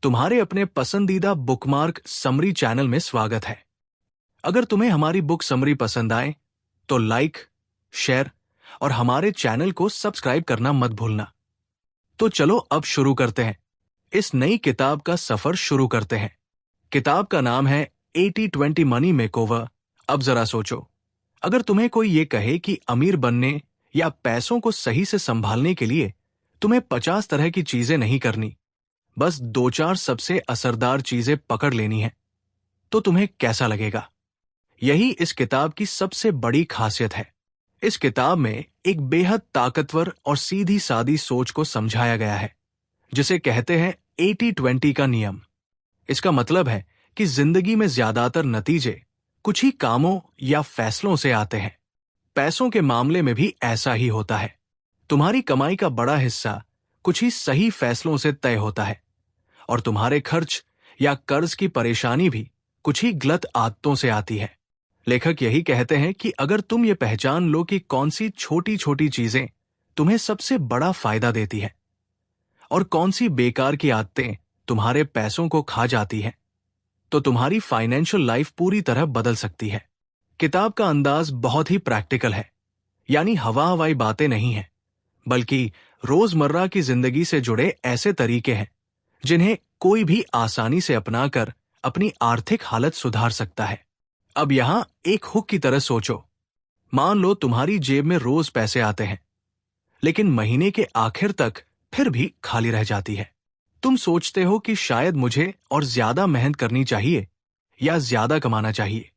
तुम्हारे अपने पसंदीदा बुकमार्क समरी चैनल में स्वागत है। अगर तुम्हें हमारी बुक समरी पसंद आए तो लाइक, शेयर और हमारे चैनल को सब्सक्राइब करना मत भूलना। तो चलो अब शुरू करते हैं। इस नई किताब का सफर शुरू करते हैं। किताब का नाम है 80-20 मनी मेकओवर। अब जरा सोचो, अगर तुम्हें कोई ये कहे कि अमीर बनने या पैसों को सही से संभालने के लिए तुम्हें 50 तरह की चीजें नहीं करनी, बस 2-4 सबसे असरदार चीजें पकड़ लेनी है, तो तुम्हें कैसा लगेगा? यही इस किताब की सबसे बड़ी खासियत है। इस किताब में एक बेहद ताकतवर और सीधी सादी सोच को समझाया गया है, जिसे कहते हैं 80-20 का नियम। इसका मतलब है कि जिंदगी में ज्यादातर नतीजे कुछ ही कामों या फैसलों से आते हैं। पैसों के मामले में भी ऐसा ही होता है। तुम्हारी कमाई का बड़ा हिस्सा कुछ ही सही फैसलों से तय होता है, और तुम्हारे खर्च या कर्ज की परेशानी भी कुछ ही गलत आदतों से आती है। लेखक यही कहते हैं कि अगर तुम ये पहचान लो कि कौन सी छोटी छोटी चीजें तुम्हें सबसे बड़ा फायदा देती है और कौन सी बेकार की आदतें तुम्हारे पैसों को खा जाती हैं, तो तुम्हारी फाइनेंशियल लाइफ पूरी तरह बदल सकती है। किताब का अंदाज बहुत ही प्रैक्टिकल है, यानी हवा हवाई बातें नहीं हैं, बल्कि रोजमर्रा की जिंदगी से जुड़े ऐसे तरीके हैं जिन्हें कोई भी आसानी से अपनाकर अपनी आर्थिक हालत सुधार सकता है। अब यहां एक हुक की तरह सोचो। मान लो तुम्हारी जेब में रोज पैसे आते हैं, लेकिन महीने के आखिर तक फिर भी खाली रह जाती है। तुम सोचते हो कि शायद मुझे और ज्यादा मेहनत करनी चाहिए या ज्यादा कमाना चाहिए।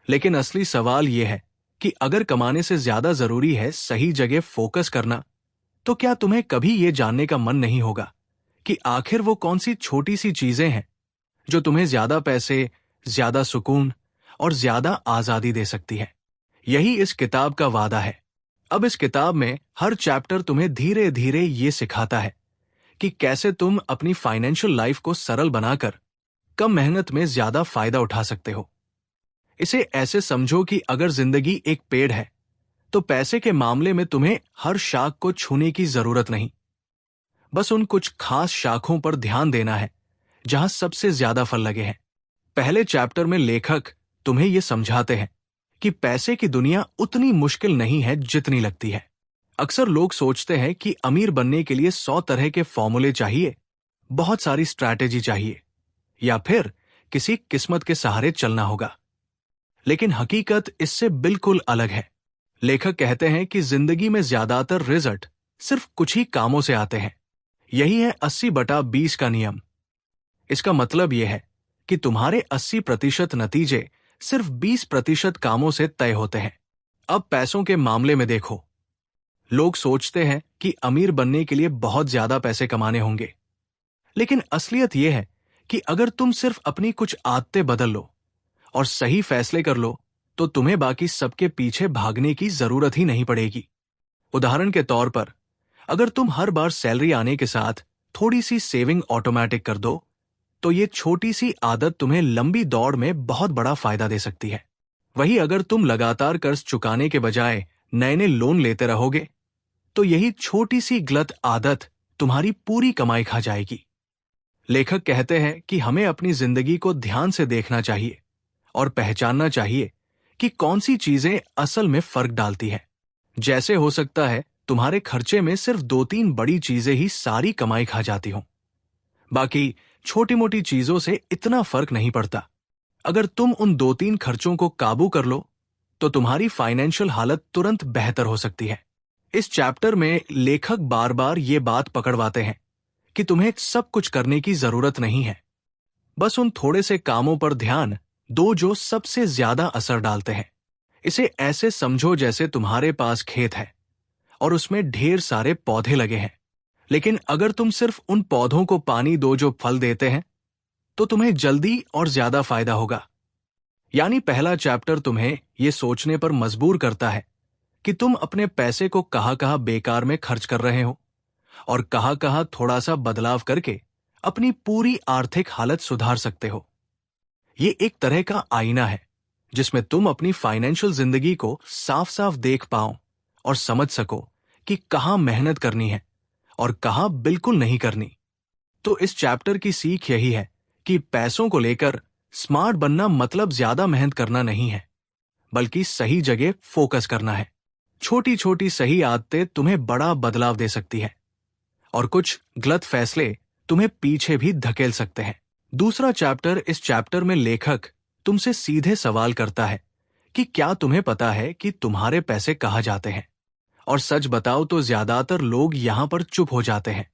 लेकिन असली सवाल यह है कि अगर कमाने से ज्यादा जरूरी है सही जगह फोकस करना, तो क्या तुम्हें कभी यह जानने का मन नहीं होगा कि आखिर वो कौन सी छोटी सी चीजें हैं जो तुम्हें ज्यादा पैसे, ज्यादा सुकून और ज्यादा आजादी दे सकती है? यही इस किताब का वादा है। अब इस किताब में हर चैप्टर तुम्हें धीरे धीरे ये सिखाता है कि कैसे तुम अपनी फाइनेंशियल लाइफ को सरल बनाकर कम मेहनत में ज्यादा फायदा उठा सकते हो। इसे ऐसे समझो कि अगर जिंदगी एक पेड़ है, तो पैसे के मामले में तुम्हें हर शाख को छूने की जरूरत नहीं, बस उन कुछ खास शाखों पर ध्यान देना है जहां सबसे ज्यादा फल लगे हैं। पहले चैप्टर में लेखक तुम्हें यह समझाते हैं कि पैसे की दुनिया उतनी मुश्किल नहीं है जितनी लगती है। अक्सर लोग सोचते हैं कि अमीर बनने के लिए 100 तरह के फॉर्मूले चाहिए, बहुत सारी स्ट्रैटेजी चाहिए, या फिर किसी किस्मत के सहारे चलना होगा। लेकिन हकीकत इससे बिल्कुल अलग है। लेखक कहते हैं कि जिंदगी में ज्यादातर रिजल्ट सिर्फ कुछ ही कामों से आते हैं। यही है 80/20 का नियम। इसका मतलब यह है कि तुम्हारे 80% नतीजे सिर्फ 20% कामों से तय होते हैं। अब पैसों के मामले में देखो। लोग सोचते हैं कि अमीर बनने के लिए बहुत ज्यादा पैसे कमाने होंगे, लेकिन असलियत यह है कि अगर तुम सिर्फ अपनी कुछ आदतें बदल लो और सही फैसले कर लो, तो तुम्हें बाकी सबके पीछे भागने की जरूरत ही नहीं पड़ेगी। उदाहरण के तौर पर, अगर तुम हर बार सैलरी आने के साथ थोड़ी सी सेविंग ऑटोमेटिक कर दो, तो ये छोटी सी आदत तुम्हें लंबी दौड़ में बहुत बड़ा फायदा दे सकती है। वहीं अगर तुम लगातार कर्ज चुकाने के बजाय नए नए लोन लेते रहोगे, तो यही छोटी सी गलत आदत तुम्हारी पूरी कमाई खा जाएगी। लेखक कहते हैं कि हमें अपनी जिंदगी को ध्यान से देखना चाहिए और पहचानना चाहिए कि कौन सी चीजें असल में फर्क डालती है। जैसे हो सकता है तुम्हारे खर्चे में सिर्फ 2-3 बड़ी चीजें ही सारी कमाई खा जाती हों, बाकी छोटी मोटी चीजों से इतना फर्क नहीं पड़ता। अगर तुम उन 2-3 खर्चों को काबू कर लो, तो तुम्हारी फाइनेंशियल हालत तुरंत बेहतर हो सकती है। इस चैप्टर में लेखक बार बार ये बात पकड़वाते हैं कि तुम्हें सब कुछ करने की जरूरत नहीं है, बस उन थोड़े से कामों पर ध्यान दो जो सबसे ज्यादा असर डालते हैं। इसे ऐसे समझो जैसे तुम्हारे पास खेत है और उसमें ढेर सारे पौधे लगे हैं, लेकिन अगर तुम सिर्फ उन पौधों को पानी दो जो फल देते हैं, तो तुम्हें जल्दी और ज्यादा फायदा होगा। यानी पहला चैप्टर तुम्हें यह सोचने पर मजबूर करता है कि तुम अपने पैसे को कहां कहां बेकार में खर्च कर रहे हो और कहां कहां थोड़ा सा बदलाव करके अपनी पूरी आर्थिक हालत सुधार सकते हो। ये एक तरह का आईना है जिसमें तुम अपनी फाइनेंशियल जिंदगी को साफ साफ देख पाओ और समझ सको कि कहां मेहनत करनी है और कहां बिल्कुल नहीं करनी। तो इस चैप्टर की सीख यही है कि पैसों को लेकर स्मार्ट बनना मतलब ज्यादा मेहनत करना नहीं है, बल्कि सही जगह फोकस करना है। छोटी छोटी सही आदतें तुम्हें बड़ा बदलाव दे सकती है और कुछ गलत फैसले तुम्हें पीछे भी धकेल सकते हैं। दूसरा चैप्टर, इस चैप्टर में लेखक तुमसे सीधे सवाल करता है कि क्या तुम्हें पता है कि तुम्हारे पैसे कहाँ जाते हैं। और सच बताओ तो ज्यादातर लोग यहां पर चुप हो जाते हैं,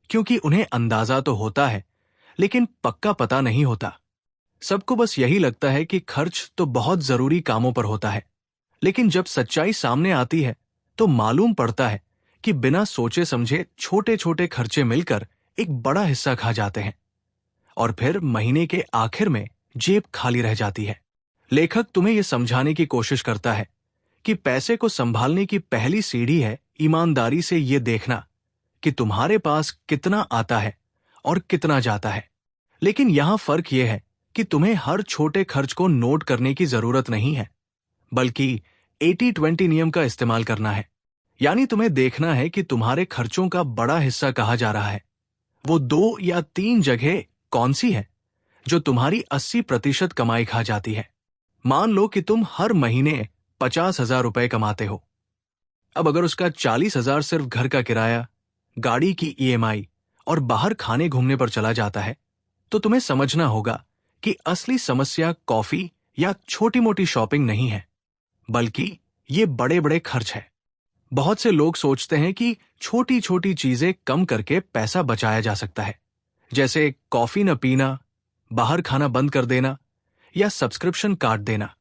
क्योंकि उन्हें अंदाजा तो होता है लेकिन पक्का पता नहीं होता। सबको बस यही लगता है कि खर्च तो बहुत जरूरी कामों पर होता है, लेकिन जब सच्चाई सामने आती है तो मालूम पड़ता है कि बिना सोचे समझे छोटे छोटे खर्चे मिलकर एक बड़ा हिस्सा खा जाते हैं और फिर महीने के आखिर में जेब खाली रह जाती है। लेखक तुम्हें यह समझाने की कोशिश करता है कि पैसे को संभालने की पहली सीढ़ी है ईमानदारी से यह देखना कि तुम्हारे पास कितना आता है और कितना जाता है। लेकिन यहां फर्क यह है कि तुम्हें हर छोटे खर्च को नोट करने की जरूरत नहीं है, बल्कि 80-20 नियम का इस्तेमाल करना है। यानी तुम्हें देखना है कि तुम्हारे खर्चों का बड़ा हिस्सा कहाँ जा रहा है। वो 2 या 3 जगह कौन सी है जो तुम्हारी 80% कमाई खा जाती है। मान लो कि तुम हर महीने 50,000 रुपए कमाते हो। अब अगर उसका 40,000 सिर्फ घर का किराया, गाड़ी की EMI और बाहर खाने घूमने पर चला जाता है, तो तुम्हें समझना होगा कि असली समस्या कॉफी या छोटी मोटी शॉपिंग नहीं है, बल्कि ये बड़े बड़े खर्च है। बहुत से लोग सोचते हैं कि छोटी छोटी चीजें कम करके पैसा बचाया जा सकता है, जैसे कॉफी न पीना, बाहर खाना बंद कर देना या सब्सक्रिप्शन काट देना।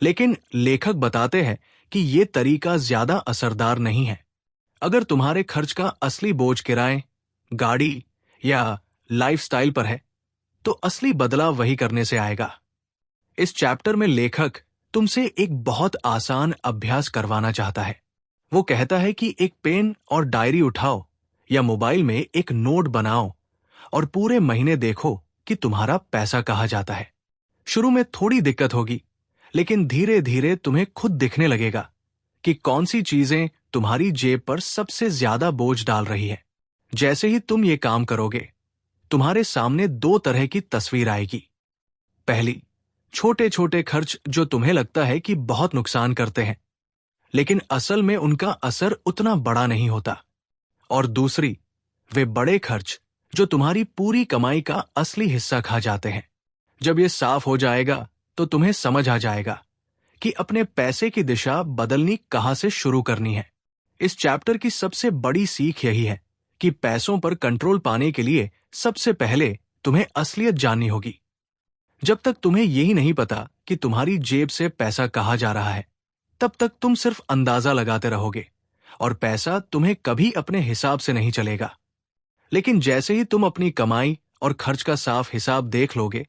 लेकिन लेखक बताते हैं कि ये तरीका ज्यादा असरदार नहीं है। अगर तुम्हारे खर्च का असली बोझ किराए, गाड़ी या लाइफस्टाइल पर है, तो असली बदलाव वही करने से आएगा। इस चैप्टर में लेखक तुमसे एक बहुत आसान अभ्यास करवाना चाहता है। वो कहता है कि एक पेन और डायरी उठाओ या मोबाइल में एक नोट बनाओ और पूरे महीने देखो कि तुम्हारा पैसा कहाँ जाता है। शुरू में थोड़ी दिक्कत होगी, लेकिन धीरे धीरे तुम्हें खुद दिखने लगेगा कि कौन सी चीजें तुम्हारी जेब पर सबसे ज्यादा बोझ डाल रही है। जैसे ही तुम ये काम करोगे, तुम्हारे सामने 2 तरह की तस्वीर आएगी। पहली, छोटे छोटे खर्च जो तुम्हें लगता है कि बहुत नुकसान करते हैं, लेकिन असल में उनका असर उतना बड़ा नहीं होता। और दूसरी, वे बड़े खर्च जो तुम्हारी पूरी कमाई का असली हिस्सा खा जाते हैं। जब ये साफ हो जाएगा तो तुम्हें समझ आ जाएगा कि अपने पैसे की दिशा बदलनी कहां से शुरू करनी है। इस चैप्टर की सबसे बड़ी सीख यही है कि पैसों पर कंट्रोल पाने के लिए सबसे पहले तुम्हें असलियत जाननी होगी। जब तक तुम्हें यही नहीं पता कि तुम्हारी जेब से पैसा कहाँ जा रहा है, तब तक तुम सिर्फ अंदाजा लगाते रहोगे और पैसा तुम्हें कभी अपने हिसाब से नहीं चलेगा। लेकिन जैसे ही तुम अपनी कमाई और खर्च का साफ हिसाब देख लोगे,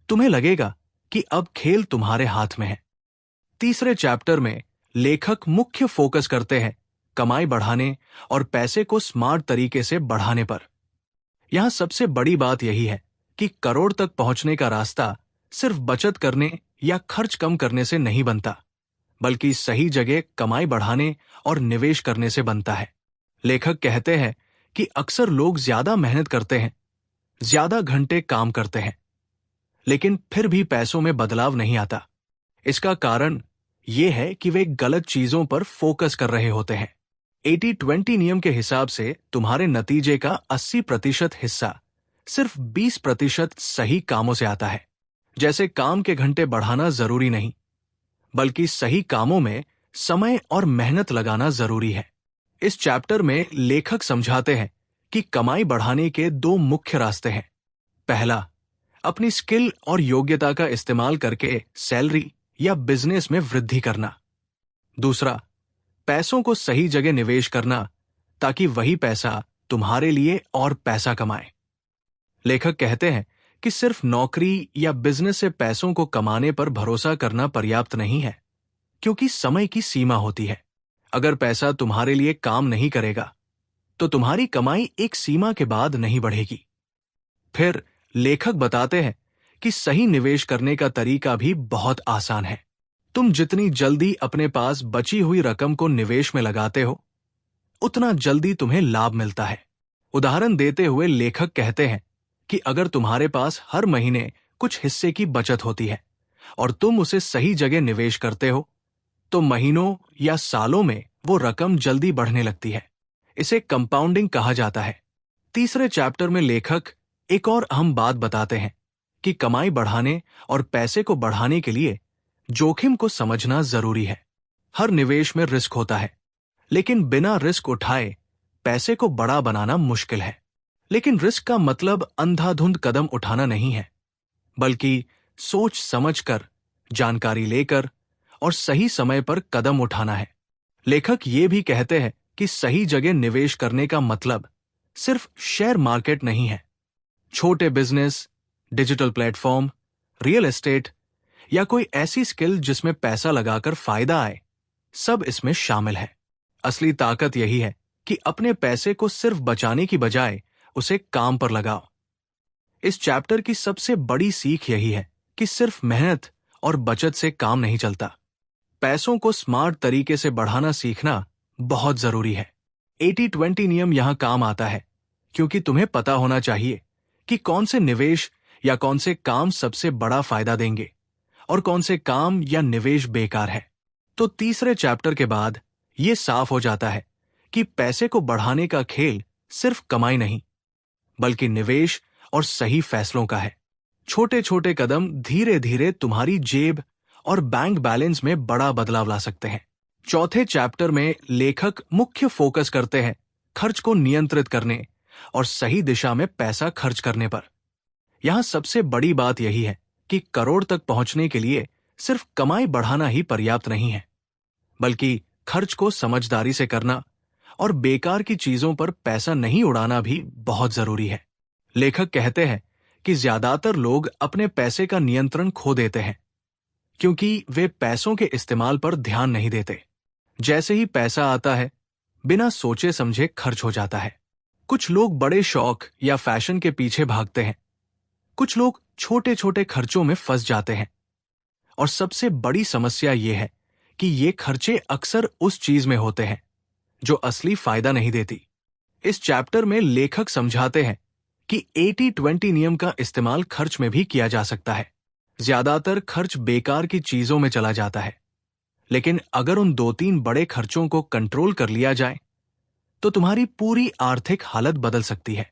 तुम्हें लगेगा कि अब खेल तुम्हारे हाथ में है। तीसरे चैप्टर में लेखक मुख्य फोकस करते हैं कमाई बढ़ाने और पैसे को स्मार्ट तरीके से बढ़ाने पर। यहां सबसे बड़ी बात यही है कि करोड़ तक पहुंचने का रास्ता सिर्फ बचत करने या खर्च कम करने से नहीं बनता, बल्कि सही जगह कमाई बढ़ाने और निवेश करने से बनता है। लेखक कहते हैं कि अक्सर लोग ज्यादा मेहनत करते हैं, ज्यादा घंटे काम करते हैं, लेकिन फिर भी पैसों में बदलाव नहीं आता। इसका कारण यह है कि वे गलत चीजों पर फोकस कर रहे होते हैं। 80-20 नियम के हिसाब से तुम्हारे नतीजे का 80% हिस्सा सिर्फ 20% सही कामों से आता है। जैसे काम के घंटे बढ़ाना जरूरी नहीं, बल्कि सही कामों में समय और मेहनत लगाना जरूरी है। इस चैप्टर में लेखक समझाते हैं कि कमाई बढ़ाने के 2 मुख्य रास्ते हैं। पहला, अपनी स्किल और योग्यता का इस्तेमाल करके सैलरी या बिजनेस में वृद्धि करना। दूसरा, पैसों को सही जगह निवेश करना ताकि वही पैसा तुम्हारे लिए और पैसा कमाए। लेखक कहते हैं कि सिर्फ नौकरी या बिजनेस से पैसों को कमाने पर भरोसा करना पर्याप्त नहीं है, क्योंकि समय की सीमा होती है। अगर पैसा तुम्हारे लिए काम नहीं करेगा, तो तुम्हारी कमाई एक सीमा के बाद नहीं बढ़ेगी। फिर लेखक बताते हैं कि सही निवेश करने का तरीका भी बहुत आसान है। तुम जितनी जल्दी अपने पास बची हुई रकम को निवेश में लगाते हो, उतना जल्दी तुम्हें लाभ मिलता है। उदाहरण देते हुए लेखक कहते हैं कि अगर तुम्हारे पास हर महीने कुछ हिस्से की बचत होती है और तुम उसे सही जगह निवेश करते हो, तो महीनों या सालों में वो रकम जल्दी बढ़ने लगती है। इसे कंपाउंडिंग कहा जाता है। तीसरे चैप्टर में लेखक एक और अहम बात बताते हैं कि कमाई बढ़ाने और पैसे को बढ़ाने के लिए जोखिम को समझना जरूरी है। हर निवेश में रिस्क होता है, लेकिन बिना रिस्क उठाए पैसे को बड़ा बनाना मुश्किल है। लेकिन रिस्क का मतलब अंधाधुंध कदम उठाना नहीं है, बल्कि सोच समझकर, जानकारी लेकर और सही समय पर कदम उठाना है। लेखक ये भी कहते हैं कि सही जगह निवेश करने का मतलब सिर्फ शेयर मार्केट नहीं है। छोटे business, digital platform, real estate या कोई ऐसी स्किल जिसमें पैसा लगाकर फायदा आए, सब इसमें शामिल है। असली ताकत यही है कि अपने पैसे को सिर्फ बचाने की बजाय उसे काम पर लगाओ। इस चैप्टर की सबसे बड़ी सीख यही है कि सिर्फ मेहनत और बचत से काम नहीं चलता। पैसों को स्मार्ट तरीके से बढ़ाना सीखना बहुत जरूरी है। 80-20 नियम यहां काम आता है, क्योंकि तुम्हें पता होना चाहिए कि कौन से निवेश या कौन से काम सबसे बड़ा फायदा देंगे और कौन से काम या निवेश बेकार है। तो तीसरे चैप्टर के बाद यह साफ हो जाता है कि पैसे को बढ़ाने का खेल सिर्फ कमाई नहीं, बल्कि निवेश और सही फैसलों का है। छोटे छोटे कदम धीरे धीरे तुम्हारी जेब और बैंक बैलेंस में बड़ा बदलाव ला सकते हैं। चौथे चैप्टर में लेखक मुख्य फोकस करते हैं खर्च को नियंत्रित करने और सही दिशा में पैसा खर्च करने पर। यहां सबसे बड़ी बात यही है कि करोड़ तक पहुंचने के लिए सिर्फ कमाई बढ़ाना ही पर्याप्त नहीं है, बल्कि खर्च को समझदारी से करना और बेकार की चीजों पर पैसा नहीं उड़ाना भी बहुत जरूरी है। लेखक कहते हैं कि ज्यादातर लोग अपने पैसे का नियंत्रण खो देते हैं, क्योंकि वे पैसों के इस्तेमाल पर ध्यान नहीं देते। जैसे ही पैसा आता है, बिना सोचे समझे खर्च हो जाता है। कुछ लोग बड़े शौक या फैशन के पीछे भागते हैं, कुछ लोग छोटे छोटे खर्चों में फंस जाते हैं, और सबसे बड़ी समस्या यह है कि ये खर्चे अक्सर उस चीज में होते हैं जो असली फायदा नहीं देती। इस चैप्टर में लेखक समझाते हैं कि 80-20 नियम का इस्तेमाल खर्च में भी किया जा सकता है। ज्यादातर खर्च बेकार की चीजों में चला जाता है, लेकिन अगर उन 2-3 बड़े खर्चों को कंट्रोल कर लिया जाए तो तुम्हारी पूरी आर्थिक हालत बदल सकती है।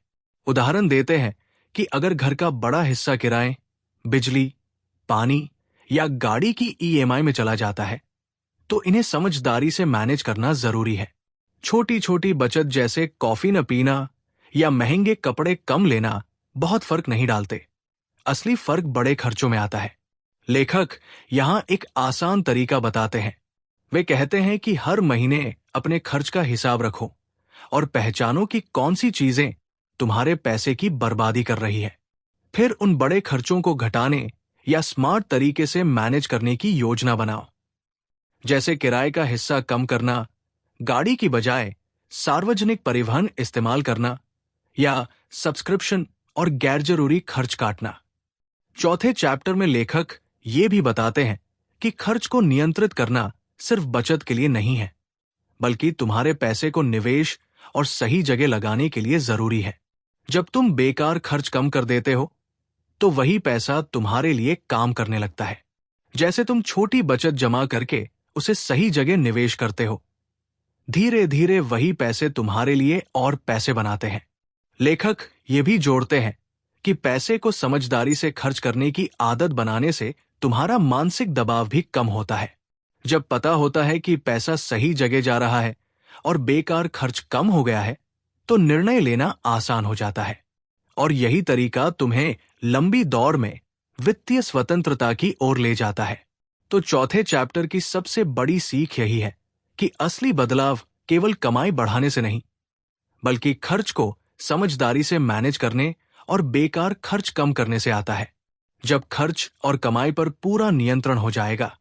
उदाहरण देते हैं कि अगर घर का बड़ा हिस्सा किराए, बिजली, पानी या गाड़ी की ईएमआई में चला जाता है, तो इन्हें समझदारी से मैनेज करना जरूरी है। छोटी छोटी बचत जैसे कॉफी न पीना या महंगे कपड़े कम लेना बहुत फर्क नहीं डालते। असली फर्क बड़े खर्चों में आता है। लेखक यहां एक आसान तरीका बताते हैं। वे कहते हैं कि हर महीने अपने खर्च का हिसाब रखो और पहचानो कि कौन सी चीजें तुम्हारे पैसे की बर्बादी कर रही है। फिर उन बड़े खर्चों को घटाने या स्मार्ट तरीके से मैनेज करने की योजना बनाओ, जैसे किराए का हिस्सा कम करना, गाड़ी की बजाय सार्वजनिक परिवहन इस्तेमाल करना या सब्सक्रिप्शन और गैर जरूरी खर्च काटना। चौथे चैप्टर में लेखक ये भी बताते हैं कि खर्च को नियंत्रित करना सिर्फ बचत के लिए नहीं है, बल्कि तुम्हारे पैसे को निवेश और सही जगह लगाने के लिए जरूरी है। जब तुम बेकार खर्च कम कर देते हो, तो वही पैसा तुम्हारे लिए काम करने लगता है। जैसे तुम छोटी बचत जमा करके उसे सही जगह निवेश करते हो, धीरे धीरे वही पैसे तुम्हारे लिए और पैसे बनाते हैं। लेखक ये भी जोड़ते हैं कि पैसे को समझदारी से खर्च करने की आदत बनाने से तुम्हारा मानसिक दबाव भी कम होता है। जब पता होता है कि पैसा सही जगह जा रहा है और बेकार खर्च कम हो गया है, तो निर्णय लेना आसान हो जाता है। और यही तरीका तुम्हें लंबी दौर में वित्तीय स्वतंत्रता की ओर ले जाता है। तो चौथे चैप्टर की सबसे बड़ी सीख यही है कि असली बदलाव केवल कमाई बढ़ाने से नहीं, बल्कि खर्च को समझदारी से मैनेज करने और बेकार खर्च कम करने से आता है। जब खर्च और कमाई पर पूरा नियंत्रण हो जाएगा,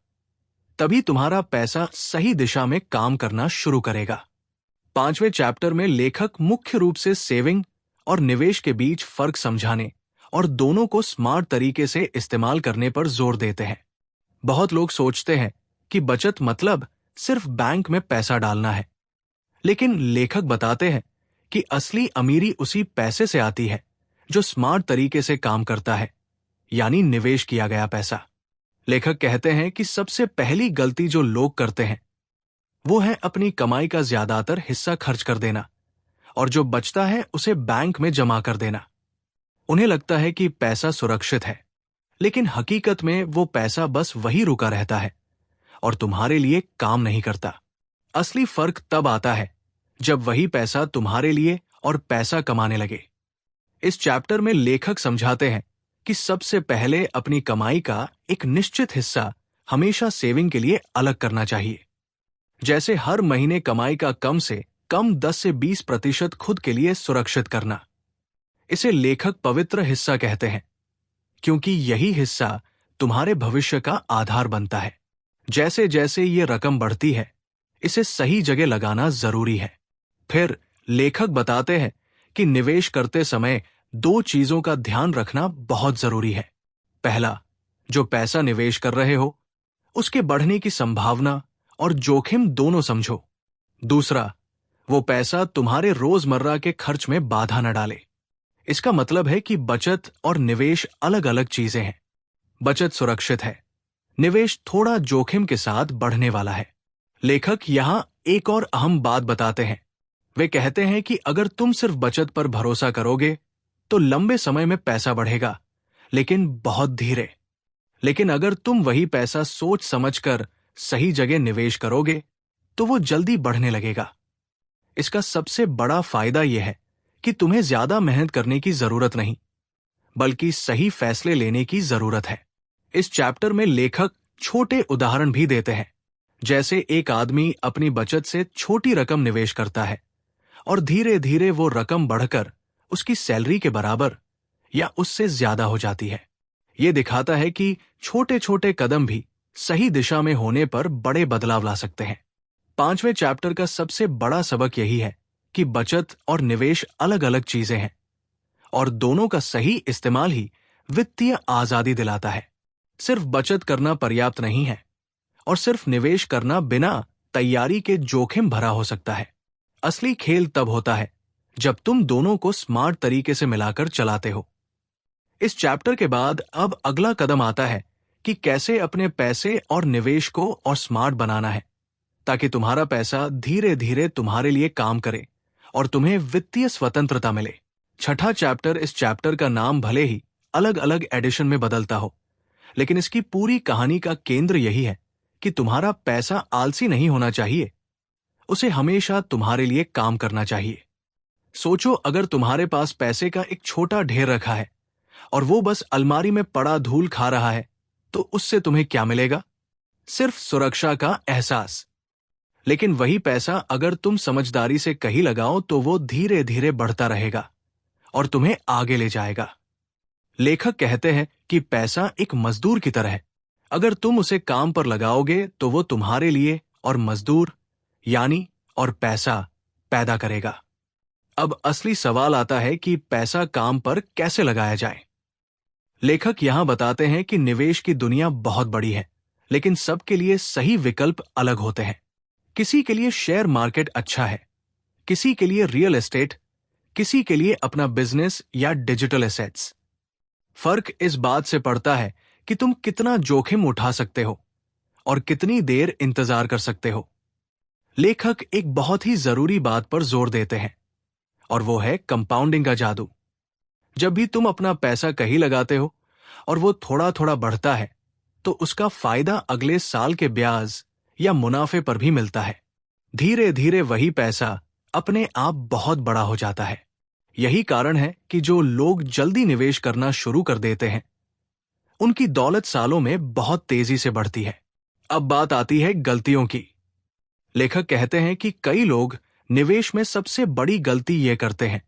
तभी तुम्हारा पैसा सही दिशा में काम करना शुरू करेगा। 5वें चैप्टर में लेखक मुख्य रूप से सेविंग और निवेश के बीच फर्क समझाने और दोनों को स्मार्ट तरीके से इस्तेमाल करने पर जोर देते हैं। बहुत लोग सोचते हैं कि बचत मतलब सिर्फ बैंक में पैसा डालना है, लेकिन लेखक बताते हैं कि असली अमीरी उसी पैसे से आती है जो स्मार्ट तरीके से काम करता है, यानी निवेश किया गया पैसा। लेखक कहते हैं कि सबसे पहली गलती जो लोग करते हैं वो है अपनी कमाई का ज्यादातर हिस्सा खर्च कर देना और जो बचता है उसे बैंक में जमा कर देना। उन्हें लगता है कि पैसा सुरक्षित है, लेकिन हकीकत में वो पैसा बस वही रुका रहता है और तुम्हारे लिए काम नहीं करता। असली फर्क तब आता है जब वही पैसा तुम्हारे लिए और पैसा कमाने लगे। इस चैप्टर में लेखक समझाते हैं कि सबसे पहले अपनी कमाई का एक निश्चित हिस्सा हमेशा सेविंग के लिए अलग करना चाहिए। जैसे हर महीने कमाई का कम से कम 10 से 20% खुद के लिए सुरक्षित करना। इसे लेखक पवित्र हिस्सा कहते हैं, क्योंकि यही हिस्सा तुम्हारे भविष्य का आधार बनता है। जैसे जैसे ये रकम बढ़ती है, इसे सही जगह लगाना जरूरी है। फिर लेखक बताते हैं कि निवेश करते समय 2 चीजों का ध्यान रखना बहुत जरूरी है। पहला, जो पैसा निवेश कर रहे हो उसके बढ़ने की संभावना और जोखिम दोनों समझो। दूसरा, वो पैसा तुम्हारे रोजमर्रा के खर्च में बाधा न डाले। इसका मतलब है कि बचत और निवेश अलग अलग चीजें हैं। बचत सुरक्षित है, निवेश थोड़ा जोखिम के साथ बढ़ने वाला है। लेखक यहां एक और अहम बात बताते हैं। वे कहते हैं कि अगर तुम सिर्फ बचत पर भरोसा करोगे तो लंबे समय में पैसा बढ़ेगा, लेकिन बहुत धीरे। लेकिन अगर तुम वही पैसा सोच समझकर सही जगह निवेश करोगे तो वो जल्दी बढ़ने लगेगा। इसका सबसे बड़ा फायदा यह है कि तुम्हें ज्यादा मेहनत करने की जरूरत नहीं, बल्कि सही फैसले लेने की जरूरत है। इस चैप्टर में लेखक छोटे उदाहरण भी देते हैं, जैसे एक आदमी अपनी बचत से छोटी रकम निवेश करता है और धीरे धीरे वो रकम बढ़कर उसकी सैलरी के बराबर या उससे ज्यादा हो जाती है। ये दिखाता है कि छोटे छोटे कदम भी सही दिशा में होने पर बड़े बदलाव ला सकते हैं। 5वें चैप्टर का सबसे बड़ा सबक यही है कि बचत और निवेश अलग अलग चीजें हैं और दोनों का सही इस्तेमाल ही वित्तीय आजादी दिलाता है। सिर्फ बचत करना पर्याप्त नहीं है और सिर्फ निवेश करना बिना तैयारी के जोखिम भरा हो सकता है। असली खेल तब होता है जब तुम दोनों को स्मार्ट तरीके से मिलाकर चलाते हो। इस चैप्टर के बाद अब अगला कदम आता है कि कैसे अपने पैसे और निवेश को और स्मार्ट बनाना है, ताकि तुम्हारा पैसा धीरे धीरे तुम्हारे लिए काम करे और तुम्हें वित्तीय स्वतंत्रता मिले। 6ठा चैप्टर, इस चैप्टर का नाम भले ही अलग अलग एडिशन में बदलता हो, लेकिन इसकी पूरी कहानी का केंद्र यही है कि तुम्हारा पैसा आलसी नहीं होना चाहिए, उसे हमेशा तुम्हारे लिए काम करना चाहिए। सोचो, अगर तुम्हारे पास पैसे का एक छोटा ढेर रखा है और वो बस अलमारी में पड़ा धूल खा रहा है, तो उससे तुम्हें क्या मिलेगा? सिर्फ सुरक्षा का एहसास। लेकिन वही पैसा अगर तुम समझदारी से कहीं लगाओ तो वो धीरे धीरे बढ़ता रहेगा और तुम्हें आगे ले जाएगा। लेखक कहते हैं कि पैसा एक मजदूर की तरह है। अगर तुम उसे काम पर लगाओगे तो वो तुम्हारे लिए और मजदूर यानी और पैसा पैदा करेगा। अब असली सवाल आता है कि पैसा काम पर कैसे लगाया जाए। लेखक यहां बताते हैं कि निवेश की दुनिया बहुत बड़ी है, लेकिन सबके लिए सही विकल्प अलग होते हैं। किसी के लिए शेयर मार्केट अच्छा है, किसी के लिए रियल एस्टेट, किसी के लिए अपना बिजनेस या डिजिटल एसेट्स। फर्क इस बात से पड़ता है कि तुम कितना जोखिम उठा सकते हो और कितनी देर इंतजार कर सकते हो। लेखक एक बहुत ही जरूरी बात पर जोर देते हैं और वो है कंपाउंडिंग का जादू। जब भी तुम अपना पैसा कहीं लगाते हो और वो थोड़ा थोड़ा बढ़ता है, तो उसका फायदा अगले साल के ब्याज या मुनाफे पर भी मिलता है। धीरे धीरे वही पैसा अपने आप बहुत बड़ा हो जाता है। यही कारण है कि जो लोग जल्दी निवेश करना शुरू कर देते हैं, उनकी दौलत सालों में बहुत तेजी से बढ़ती है। अब बात आती है गलतियों की। लेखक कहते हैं कि कई लोग निवेश में सबसे बड़ी गलती ये करते हैं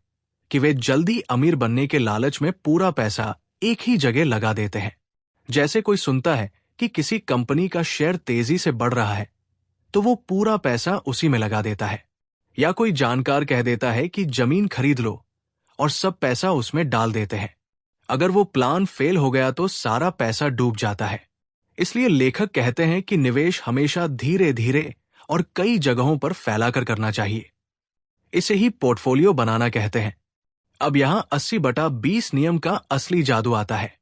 कि वे जल्दी अमीर बनने के लालच में पूरा पैसा एक ही जगह लगा देते हैं। जैसे कोई सुनता है कि किसी कंपनी का शेयर तेजी से बढ़ रहा है, तो वो पूरा पैसा उसी में लगा देता है। या कोई जानकार कह देता है कि जमीन खरीद लो और सब पैसा उसमें डाल देते हैं। अगर वो प्लान फेल हो गया तो सारा पैसा डूब जाता है। इसलिए लेखक कहते हैं कि निवेश हमेशा धीरे धीरे और कई जगहों पर फैलाकर करना चाहिए। इसे ही पोर्टफोलियो बनाना कहते हैं। अब यहाँ 80/20 नियम का असली जादू आता है।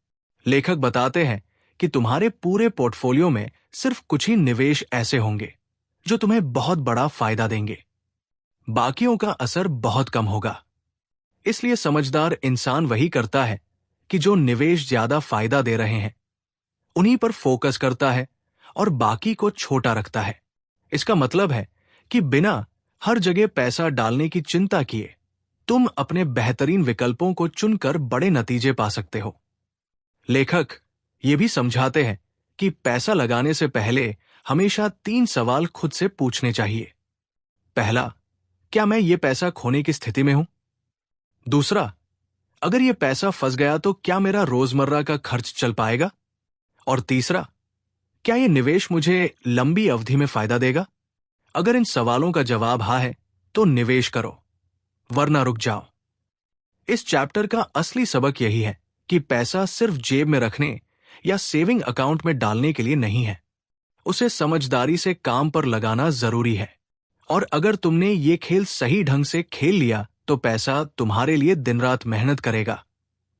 लेखक बताते हैं कि तुम्हारे पूरे पोर्टफोलियो में सिर्फ कुछ ही निवेश ऐसे होंगे जो तुम्हें बहुत बड़ा फायदा देंगे। बाकियों का असर बहुत कम होगा। इसलिए समझदार इंसान वही करता है कि जो निवेश ज्यादा फायदा दे रहे हैं उन्हीं पर फोकस करता है और बाकी को छोटा रखता है। इसका मतलब है कि बिना हर जगह पैसा डालने की चिंता किए तुम अपने बेहतरीन विकल्पों को चुनकर बड़े नतीजे पा सकते हो। लेखक ये भी समझाते हैं कि पैसा लगाने से पहले हमेशा 3 सवाल खुद से पूछने चाहिए। पहला, क्या मैं ये पैसा खोने की स्थिति में हूं? दूसरा, अगर ये पैसा फंस गया तो क्या मेरा रोजमर्रा का खर्च चल पाएगा? और तीसरा, क्या ये निवेश मुझे लंबी अवधि में फायदा देगा? अगर इन सवालों का जवाब हाँ है तो निवेश करो, वरना रुक जाओ। इस चैप्टर का असली सबक यही है कि पैसा सिर्फ जेब में रखने या सेविंग अकाउंट में डालने के लिए नहीं है। उसे समझदारी से काम पर लगाना जरूरी है। और अगर तुमने ये खेल सही ढंग से खेल लिया तो पैसा तुम्हारे लिए दिन रात मेहनत करेगा,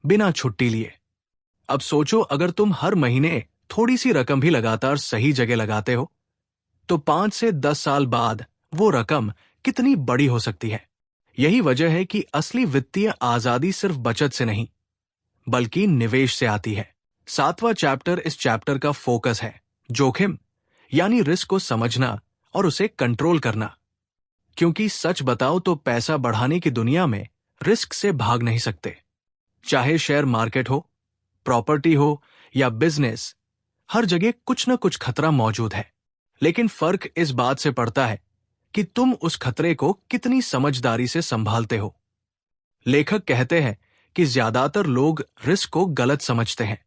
बिना छुट्टी लिए। अब सोचो, अगर तुम हर महीने थोड़ी सी रकम भी लगातार सही जगह लगाते हो तो 5 से 10 साल बाद वो रकम कितनी बड़ी हो सकती है। यही वजह है कि असली वित्तीय आजादी सिर्फ बचत से नहीं बल्कि निवेश से आती है। 7वां चैप्टर इस चैप्टर का फोकस है जोखिम, यानी रिस्क को समझना और उसे कंट्रोल करना। क्योंकि सच बताओ तो पैसा बढ़ाने की दुनिया में रिस्क से भाग नहीं सकते। चाहे शेयर मार्केट हो, प्रॉपर्टी हो या बिजनेस, हर जगह कुछ न कुछ खतरा मौजूद है। लेकिन फर्क इस बात से पड़ता है कि तुम उस खतरे को कितनी समझदारी से संभालते हो। लेखक कहते हैं कि ज्यादातर लोग रिस्क को गलत समझते हैं।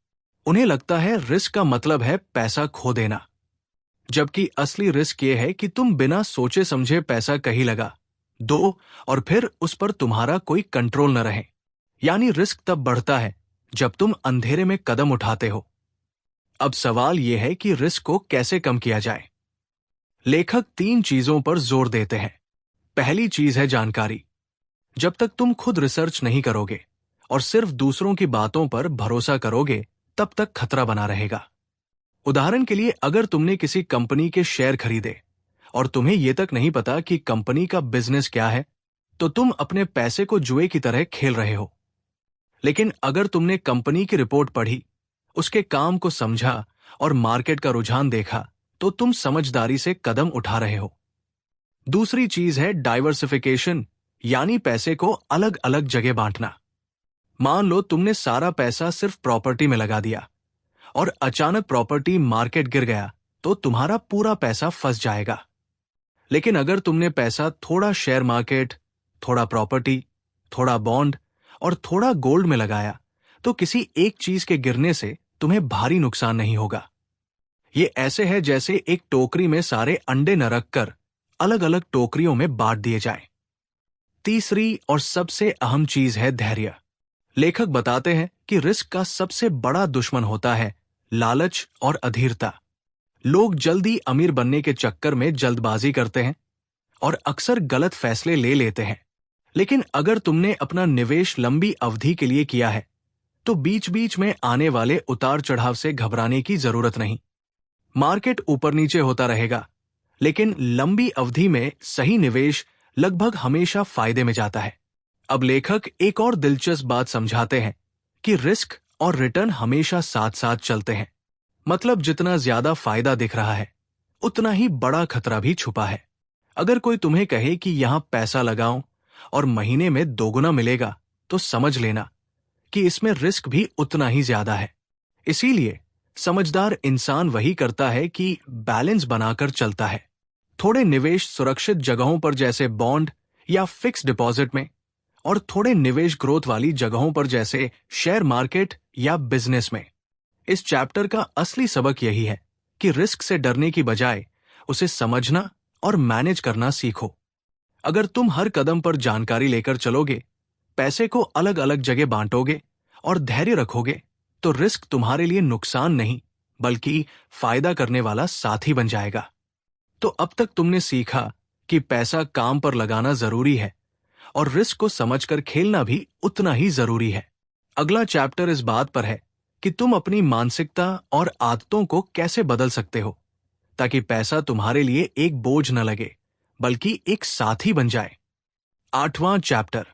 उन्हें लगता है रिस्क का मतलब है पैसा खो देना, जबकि असली रिस्क ये है कि तुम बिना सोचे समझे पैसा कहीं लगा दो और फिर उस पर तुम्हारा कोई कंट्रोल न रहे। यानी रिस्क तब बढ़ता है जब तुम अंधेरे में कदम उठाते हो। अब सवाल यह है कि रिस्क को कैसे कम किया जाए। लेखक 3 चीजों पर जोर देते हैं। पहली चीज है जानकारी। जब तक तुम खुद रिसर्च नहीं करोगे और सिर्फ दूसरों की बातों पर भरोसा करोगे तब तक खतरा बना रहेगा। उदाहरण के लिए, अगर तुमने किसी कंपनी के शेयर खरीदे और तुम्हें यह तक नहीं पता कि कंपनी का बिजनेस क्या है, तो तुम अपने पैसे को जुए की तरह खेल रहे हो। लेकिन अगर तुमने कंपनी की रिपोर्ट पढ़ी, उसके काम को समझा और मार्केट का रुझान देखा, तो तुम समझदारी से कदम उठा रहे हो। दूसरी चीज है डाइवर्सिफिकेशन, यानी पैसे को अलग अलग जगह बांटना। मान लो तुमने सारा पैसा सिर्फ प्रॉपर्टी में लगा दिया और अचानक प्रॉपर्टी मार्केट गिर गया तो तुम्हारा पूरा पैसा फंस जाएगा। लेकिन अगर तुमने पैसा थोड़ा शेयर मार्केट, थोड़ा प्रॉपर्टी, थोड़ा बॉन्ड और थोड़ा गोल्ड में लगाया तो किसी एक चीज के गिरने से तुम्हें भारी नुकसान नहीं होगा। ये ऐसे है जैसे एक टोकरी में सारे अंडे न रखकर अलग अलग टोकरियों में बांट दिए जाएं। तीसरी और सबसे अहम चीज है धैर्य। लेखक बताते हैं कि रिस्क का सबसे बड़ा दुश्मन होता है लालच और अधीरता। लोग जल्दी अमीर बनने के चक्कर में जल्दबाजी करते हैं और अक्सर गलत फैसले ले लेते हैं। लेकिन अगर तुमने अपना निवेश लंबी अवधि के लिए किया है तो बीच बीच में आने वाले उतार चढ़ाव से घबराने की जरूरत नहीं। मार्केट ऊपर नीचे होता रहेगा, लेकिन लंबी अवधि में सही निवेश लगभग हमेशा फायदे में जाता है। अब लेखक एक और दिलचस्प बात समझाते हैं कि रिस्क और रिटर्न हमेशा साथ साथ चलते हैं। मतलब जितना ज्यादा फायदा दिख रहा है उतना ही बड़ा खतरा भी छुपा है। अगर कोई तुम्हें कहे कि यहां पैसा लगाओ और महीने में दोगुना मिलेगा, तो समझ लेना कि इसमें रिस्क भी उतना ही ज्यादा है। इसीलिए समझदार इंसान वही करता है कि बैलेंस बनाकर चलता है। थोड़े निवेश सुरक्षित जगहों पर जैसे बॉन्ड या फिक्स डिपॉजिट में, और थोड़े निवेश ग्रोथ वाली जगहों पर जैसे शेयर मार्केट या बिजनेस में। इस चैप्टर का असली सबक यही है कि रिस्क से डरने की बजाय उसे समझना और मैनेज करना सीखो। अगर तुम हर कदम पर जानकारी लेकर चलोगे, पैसे को अलग अलग जगह बांटोगे और धैर्य रखोगे, तो रिस्क तुम्हारे लिए नुकसान नहीं बल्कि फायदा करने वाला साथी बन जाएगा। तो अब तक तुमने सीखा कि पैसा काम पर लगाना जरूरी है, और रिस्क को समझकर खेलना भी उतना ही जरूरी है। अगला चैप्टर इस बात पर है कि तुम अपनी मानसिकता और आदतों को कैसे बदल सकते हो ताकि पैसा तुम्हारे लिए एक बोझ न लगे बल्कि एक साथी बन जाए। 8वां चैप्टर।